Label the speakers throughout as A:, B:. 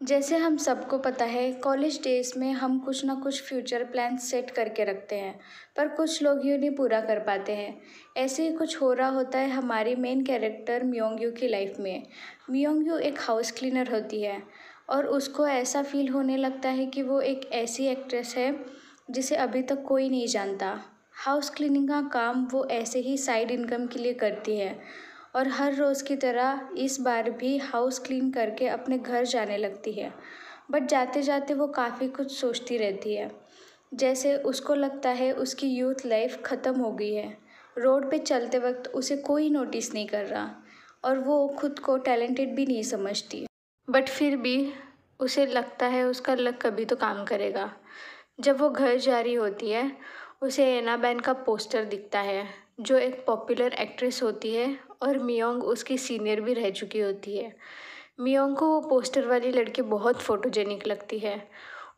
A: जैसे हम सबको पता है कॉलेज डेज में हम कुछ ना कुछ फ्यूचर प्लान सेट करके रखते हैं, पर कुछ लोग ही उन्हें पूरा कर पाते हैं। ऐसे ही कुछ हो रहा होता है हमारी मेन कैरेक्टर मियोंग की लाइफ में। मियोंग एक हाउस क्लीनर होती है और उसको ऐसा फील होने लगता है कि वो एक ऐसी एक्ट्रेस है जिसे अभी तक कोई नहीं जानता। हाउस क्लीनिंग का काम वो ऐसे ही साइड इनकम के लिए करती है और हर रोज़ की तरह इस बार भी हाउस क्लीन करके अपने घर जाने लगती है। बट जाते जाते वो काफ़ी कुछ सोचती रहती है। जैसे उसको लगता है उसकी यूथ लाइफ ख़त्म हो गई है। रोड पे चलते वक्त उसे कोई नोटिस नहीं कर रहा और वो खुद को टैलेंटेड भी नहीं समझती। बट फिर भी उसे लगता है उसका लक कभी तो काम करेगा। जब वो घर जा रही होती है उसे एना बैन का पोस्टर दिखता है, जो एक पॉपुलर एक्ट्रेस होती है और मियोंग उसकी सीनियर भी रह चुकी होती है। मियोंग को वो पोस्टर वाली लड़की बहुत फोटोजेनिक लगती है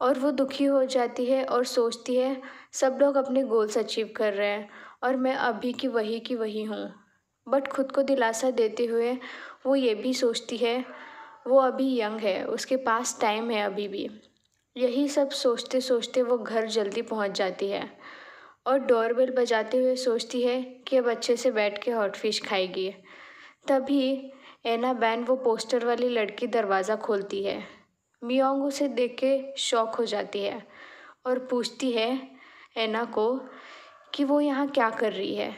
A: और वो दुखी हो जाती है और सोचती है सब लोग अपने गोल्स अचीव कर रहे हैं और मैं अभी की वही हूँ। बट खुद को दिलासा देते हुए वो ये भी सोचती है वो अभी यंग है, उसके पास टाइम है अभी भी। यही सब सोचते सोचते वो घर जल्दी पहुंच जाती है और डोरबेल बजाते हुए सोचती है कि अब अच्छे से बैठ के हॉट फिश खाएगी। तभी एना बैन वो पोस्टर वाली लड़की दरवाज़ा खोलती है। मियोंग उसे देख के शॉक हो जाती है और पूछती है एना को कि वो यहाँ क्या कर रही है।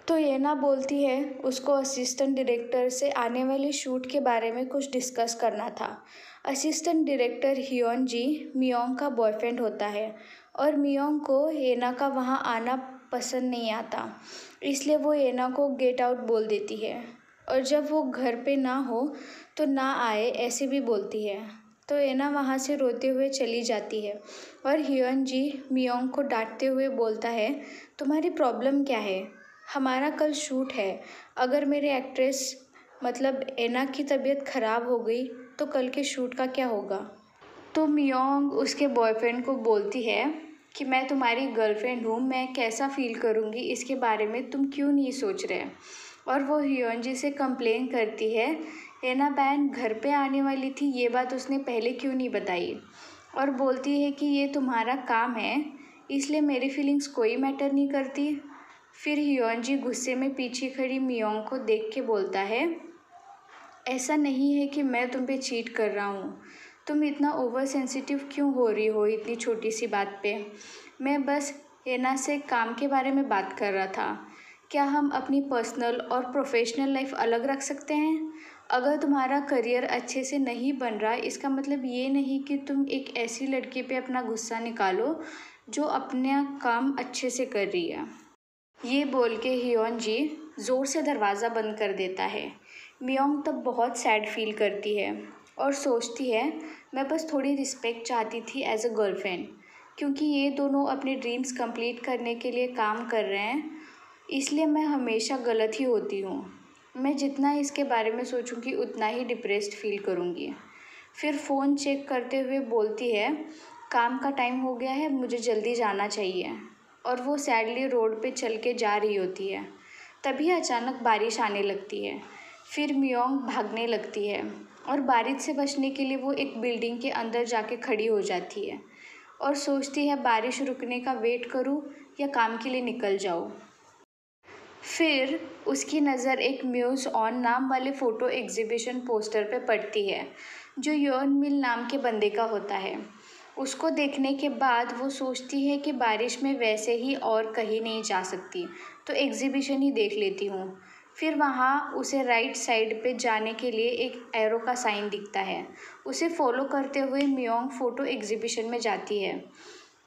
A: तो एना बोलती है उसको असिस्टेंट डायरेक्टर से आने वाले शूट के बारे में कुछ डिस्कस करना था। असिस्टेंट डायरेक्टर हियोन जी मियोंग का बॉयफ्रेंड होता है और मियोंग को एना का वहाँ आना पसंद नहीं आता, इसलिए वो एना को गेट आउट बोल देती है और जब वो घर पे ना हो तो ना आए ऐसे भी बोलती है। तो एना वहाँ से रोते हुए चली जाती है और हियोन जी मियोंग को डांटते हुए बोलता है तुम्हारी प्रॉब्लम क्या है, हमारा कल शूट है। अगर मेरे एक्ट्रेस मतलब एना की तबीयत ख़राब हो गई तो कल के शूट का क्या होगा। तो मियोंग उसके बॉयफ्रेंड को बोलती है कि मैं तुम्हारी गर्लफ्रेंड हूँ, मैं कैसा फील करूँगी इसके बारे में तुम क्यों नहीं सोच रहे। और वो हियोन जी से कंप्लेन करती है एना बैन घर पे आने वाली थी, ये बात उसने पहले क्यों नहीं बताई। और बोलती है कि ये तुम्हारा काम है इसलिए मेरी फीलिंग्स कोई मैटर नहीं करती। फिर हियोन जी गुस्से में पीछे खड़ी मियोंग को देख के बोलता है ऐसा नहीं है कि मैं तुम पे चीट कर रहा हूँ, तुम इतना ओवर सेंसिटिव क्यों हो रही हो इतनी छोटी सी बात पे। मैं बस एना से काम के बारे में बात कर रहा था। क्या हम अपनी पर्सनल और प्रोफेशनल लाइफ अलग रख सकते हैं। अगर तुम्हारा करियर अच्छे से नहीं बन रहा इसका मतलब ये नहीं कि तुम एक ऐसी लड़की पे अपना गुस्सा निकालो जो अपना काम अच्छे से कर रही है। ये बोल के हियोन जी ज़ोर से दरवाज़ा बंद कर देता है। मियोंग तब बहुत सैड फील करती है और सोचती है मैं बस थोड़ी रिस्पेक्ट चाहती थी एज अ गर्लफ्रेंड, क्योंकि ये दोनों अपने ड्रीम्स कंप्लीट करने के लिए काम कर रहे हैं, इसलिए मैं हमेशा गलत ही होती हूँ। मैं जितना इसके बारे में सोचूंगी उतना ही डिप्रेस्ड फील करूँगी। फिर फ़ोन चेक करते हुए बोलती है काम का टाइम हो गया है, मुझे जल्दी जाना चाहिए। और वो सैडली रोड पे चल के जा रही होती है। तभी अचानक बारिश आने लगती है। फिर मियोंग भागने लगती है और बारिश से बचने के लिए वो एक बिल्डिंग के अंदर जाके खड़ी हो जाती है और सोचती है बारिश रुकने का वेट करूँ या काम के लिए निकल जाऊँ। फिर उसकी नज़र एक म्यूज़ ऑन नाम वाले फ़ोटो एग्जीबिशन पोस्टर पे पड़ती है, जो योन मिल नाम के बंदे का होता है। उसको देखने के बाद वो सोचती है कि बारिश में वैसे ही और कहीं नहीं जा सकती, तो एग्जीबिशन ही देख लेती हूँ। फिर वहाँ उसे राइट साइड पे जाने के लिए एक एरो का साइन दिखता है। उसे फॉलो करते हुए मियोंग फ़ोटो एग्जीबिशन में जाती है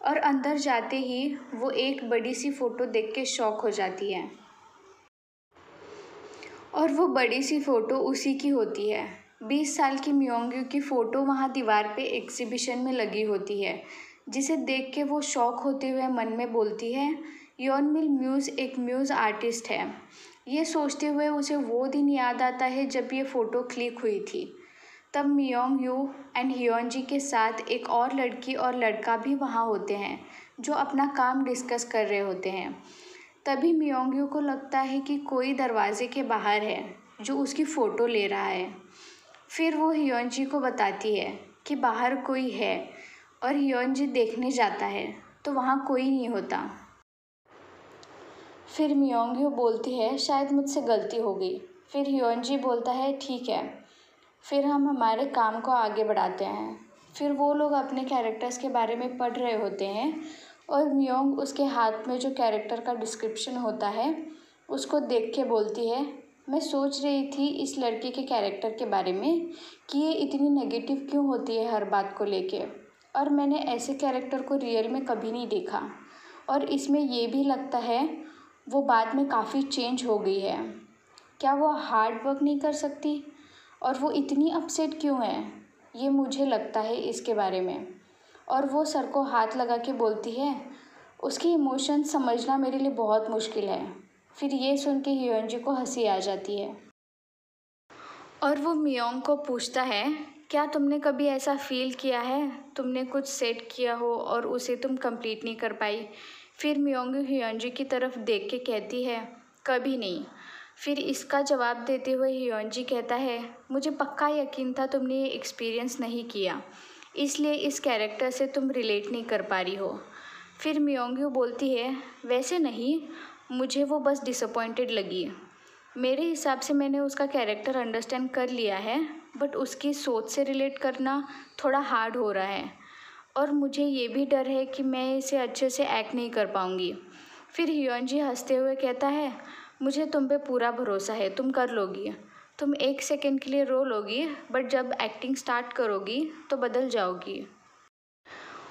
A: और अंदर जाते ही वो एक बड़ी सी फ़ोटो देख के शॉक हो जाती है। और वो बड़ी सी फ़ोटो उसी की होती है। 20 साल की मियोंग की फ़ोटो वहाँ दीवार पे एग्जीबिशन में लगी होती है, जिसे देख के वो शॉक होते हुए मन में बोलती है योन मिल म्यूज़ एक म्यूज़ आर्टिस्ट है। ये सोचते हुए उसे वो दिन याद आता है जब ये फ़ोटो क्लिक हुई थी। तब मियोंग यू एंड हियोन जी के साथ एक और लड़की और लड़का भी वहाँ होते हैं, जो अपना काम डिस्कस कर रहे होते हैं। तभी मियोंग यू को लगता है कि कोई दरवाजे के बाहर है जो उसकी फ़ोटो ले रहा है। फिर वो हियोनजी को बताती है कि बाहर कोई है और हियोनजी देखने जाता है तो वहाँ कोई नहीं होता। फिर मियोंग्यो बोलती है शायद मुझसे गलती हो गई। फिर हियोनजी बोलता है ठीक है, फिर हम हमारे काम को आगे बढ़ाते हैं। फिर वो लोग अपने कैरेक्टर्स के बारे में पढ़ रहे होते हैं और मियोंग उसके हाथ में जो कैरेक्टर का डिस्क्रिप्शन होता है उसको देख के बोलती है मैं सोच रही थी इस लड़की के कैरेक्टर के बारे में कि ये इतनी नेगेटिव क्यों होती है हर बात को लेके, और मैंने ऐसे कैरेक्टर को रियल में कभी नहीं देखा और इसमें ये भी लगता है वो बाद में काफ़ी चेंज हो गई है। क्या वो हार्ड वर्क नहीं कर सकती और वो इतनी अपसेट क्यों है, ये मुझे लगता है इसके बारे में। और वो सर को हाथ लगा के बोलती है उसकी इमोशंस समझना मेरे लिए बहुत मुश्किल है। फिर ये सुन के हियोनजी को हंसी आ जाती है और वो मियोंग को पूछता है क्या तुमने कभी ऐसा फील किया है तुमने कुछ सेट किया हो और उसे तुम कंप्लीट नहीं कर पाई। फिर मियोंग हियोनजी की तरफ देख के कहती है कभी नहीं। फिर इसका जवाब देते हुए हियोनजी कहता है मुझे पक्का यकीन था तुमने ये एक्सपीरियंस नहीं किया, इसलिए इस कैरेक्टर से तुम रिलेट नहीं कर पा रही हो। फिर मियोंग्यू बोलती है वैसे नहीं, मुझे वो बस डिसअपॉइंटेड लगी। मेरे हिसाब से मैंने उसका कैरेक्टर अंडरस्टैंड कर लिया है बट उसकी सोच से रिलेट करना थोड़ा हार्ड हो रहा है और मुझे ये भी डर है कि मैं इसे अच्छे से एक्ट नहीं कर पाऊँगी। फिर हियोनजी हंसते हुए कहता है मुझे तुम पे पूरा भरोसा है, तुम कर लोगी। तुम एक सेकेंड के लिए रो लोगी बट जब एक्टिंग स्टार्ट करोगी तो बदल जाओगी।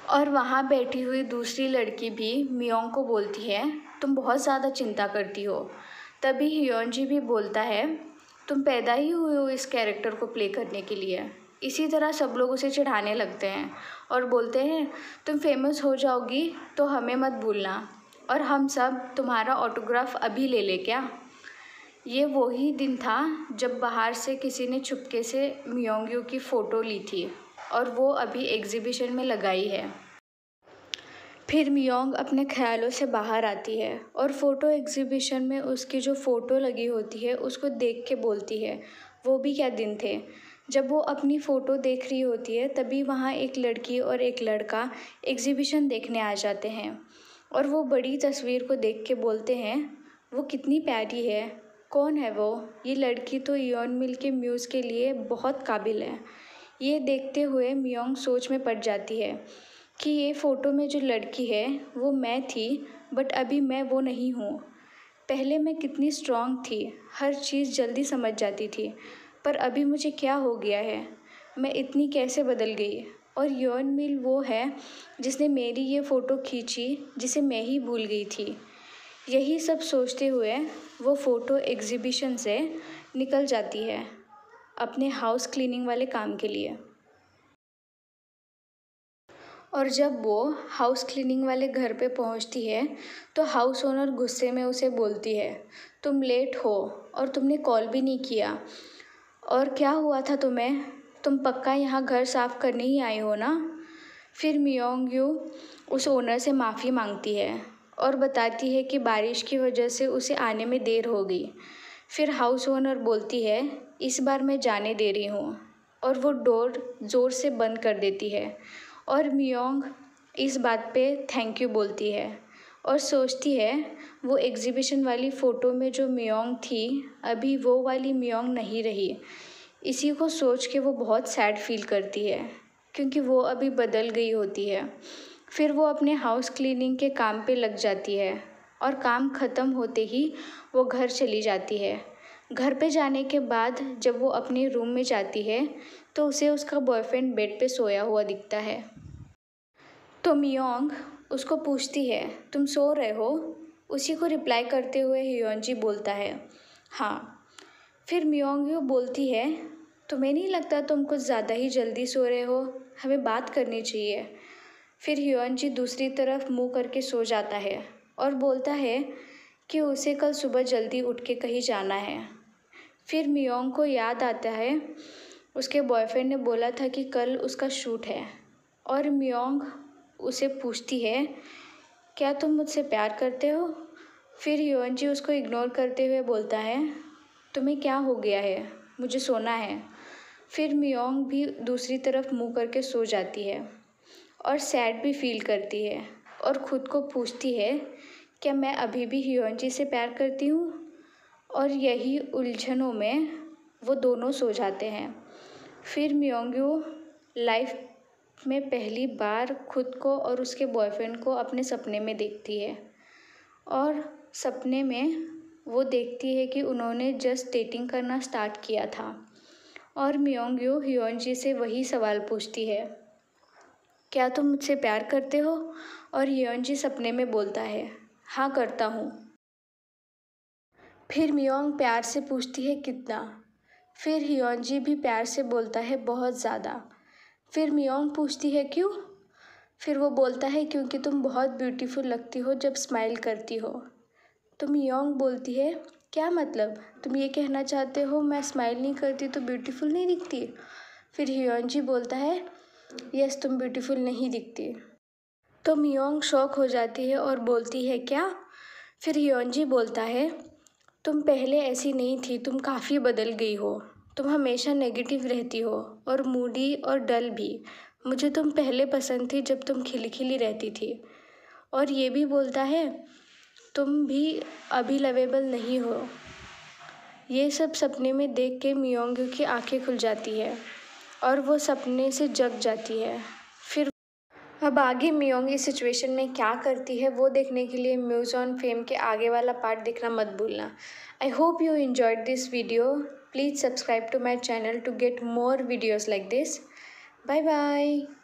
A: और वहाँ बैठी हुई दूसरी लड़की भी मियोंग को बोलती है तुम बहुत ज़्यादा चिंता करती हो। तभी हियोनजी भी बोलता है तुम पैदा ही हुए हो इस कैरेक्टर को प्ले करने के लिए। इसी तरह सब लोग उसे चिढ़ाने लगते हैं और बोलते हैं तुम फेमस हो जाओगी तो हमें मत भूलना और हम सब तुम्हारा ऑटोग्राफ अभी ले ले क्या। ये वही दिन था जब बाहर से किसी ने चुपके से मियोंग्यू की फ़ोटो ली थी और वो अभी एग्जीबिशन में लगाई है। फिर मियोंग अपने ख्यालों से बाहर आती है और फ़ोटो एग्जीबिशन में उसकी जो फ़ोटो लगी होती है उसको देख के बोलती है वो भी क्या दिन थे। जब वो अपनी फ़ोटो देख रही होती है तभी वहाँ एक लड़की और एक लड़का एग्जीबिशन देखने आ जाते हैं और वो बड़ी तस्वीर को देख के बोलते हैं वो कितनी प्यारी है, कौन है वो। ये लड़की तो इयोन मिल के म्यूज़ के लिए बहुत काबिल है। ये देखते हुए मियोंग सोच में पड़ जाती है कि ये फ़ोटो में जो लड़की है वो मैं थी बट अभी मैं वो नहीं हूँ। पहले मैं कितनी स्ट्रांग थी, हर चीज़ जल्दी समझ जाती थी, पर अभी मुझे क्या हो गया है, मैं इतनी कैसे बदल गई। और इयोन मिल वो है जिसने मेरी ये फ़ोटो खींची जिसे मैं ही भूल गई थी। यही सब सोचते हुए वो फ़ोटो एग्जीबिशन से निकल जाती है अपने हाउस क्लीनिंग वाले काम के लिए। और जब वो हाउस क्लीनिंग वाले घर पे पहुंचती है तो हाउस ओनर गुस्से में उसे बोलती है तुम लेट हो और तुमने कॉल भी नहीं किया, और क्या हुआ था तुम्हें, तुम पक्का यहाँ घर साफ़ करने ही आई हो ना। फिर मियोंग्यू उस ओनर से माफ़ी मांगती है और बताती है कि बारिश की वजह से उसे आने में देर हो गई। फिर हाउस ओनर बोलती है इस बार मैं जाने दे रही हूँ और वो डोर ज़ोर से बंद कर देती है और मियोंग इस बात पे थैंक यू बोलती है और सोचती है वो एग्जीबिशन वाली फ़ोटो में जो मियोंग थी अभी वो वाली मियोंग नहीं रही। इसी को सोच के वो बहुत सैड फील करती है क्योंकि वो अभी बदल गई होती है। फिर वो अपने हाउस क्लीनिंग के काम पे लग जाती है और काम ख़त्म होते ही वो घर चली जाती है। घर पे जाने के बाद जब वो अपने रूम में जाती है तो उसे उसका बॉयफ्रेंड बेड पे सोया हुआ दिखता है। तो मियोंग उसको पूछती है तुम सो रहे हो। उसी को रिप्लाई करते हुए हियोनजी बोलता है हाँ। फिर मियोंग्यू बोलती है तुम्हें नहीं लगता तुम कुछ ज़्यादा ही जल्दी सो रहे हो, हमें बात करनी चाहिए। फिर हियोनजी दूसरी तरफ मुंह करके सो जाता है और बोलता है कि उसे कल सुबह जल्दी उठ के कहीं जाना है। फिर मियोंग को याद आता है उसके बॉयफ्रेंड ने बोला था कि कल उसका शूट है और मियोंग उसे पूछती है क्या तुम मुझसे प्यार करते हो। फिर हियोनजी उसको इग्नोर करते हुए बोलता है तुम्हें क्या हो गया है, मुझे सोना है। फिर मियोंग भी दूसरी तरफ मुँह करके सो जाती है और सैड भी फील करती है और ख़ुद को पूछती है, क्या मैं अभी भी हियोंजी से प्यार करती हूँ? और यही उलझनों में वो दोनों सो जाते हैं। फिर मियोंग्यो लाइफ में पहली बार खुद को और उसके बॉयफ्रेंड को अपने सपने में देखती है और सपने में वो देखती है कि उन्होंने जस्ट डेटिंग करना स्टार्ट किया था और मियोंग्यो हियोंजी से वही सवाल पूछती है, क्या तुम मुझसे प्यार करते हो? और हियोंजी सपने में बोलता है, हाँ करता हूँ। फिर मियोंग प्यार से पूछती है, कितना? फिर हियोंजी भी प्यार से बोलता है, बहुत ज़्यादा। फिर मियोंग पूछती है, क्यों? फिर वो बोलता है, क्योंकि तुम बहुत ब्यूटीफुल लगती हो जब स्माइल करती हो। तो मियोंग बोलती है, क्या मतलब? तुम ये कहना चाहते हो मैं स्माइल नहीं करती तो ब्यूटीफुल नहीं दिखती? फिर हियोंजी बोलता है, यस तुम ब्यूटीफुल नहीं दिखती। तो मियोंग शॉक हो जाती है और बोलती है, क्या? फिर हियोंजी बोलता है, तुम पहले ऐसी नहीं थी, तुम काफ़ी बदल गई हो। तुम हमेशा नेगेटिव रहती हो और मूडी और डल भी। मुझे तुम पहले पसंद थी जब तुम खिली खिली रहती थी। और ये भी बोलता है, तुम भी अभी लवेबल नहीं हो। ये सब सपने में देख के मियोंग की आंखें खुल जाती है और वो सपने से जग जाती है। फिर अब आगे मियोंग इस सिचुएशन में क्या करती है वो देखने के लिए म्यूज़ ऑन फेम के आगे वाला पार्ट देखना मत भूलना। I hope you enjoyed this video. Please subscribe to my channel to get more videos like this. Bye bye.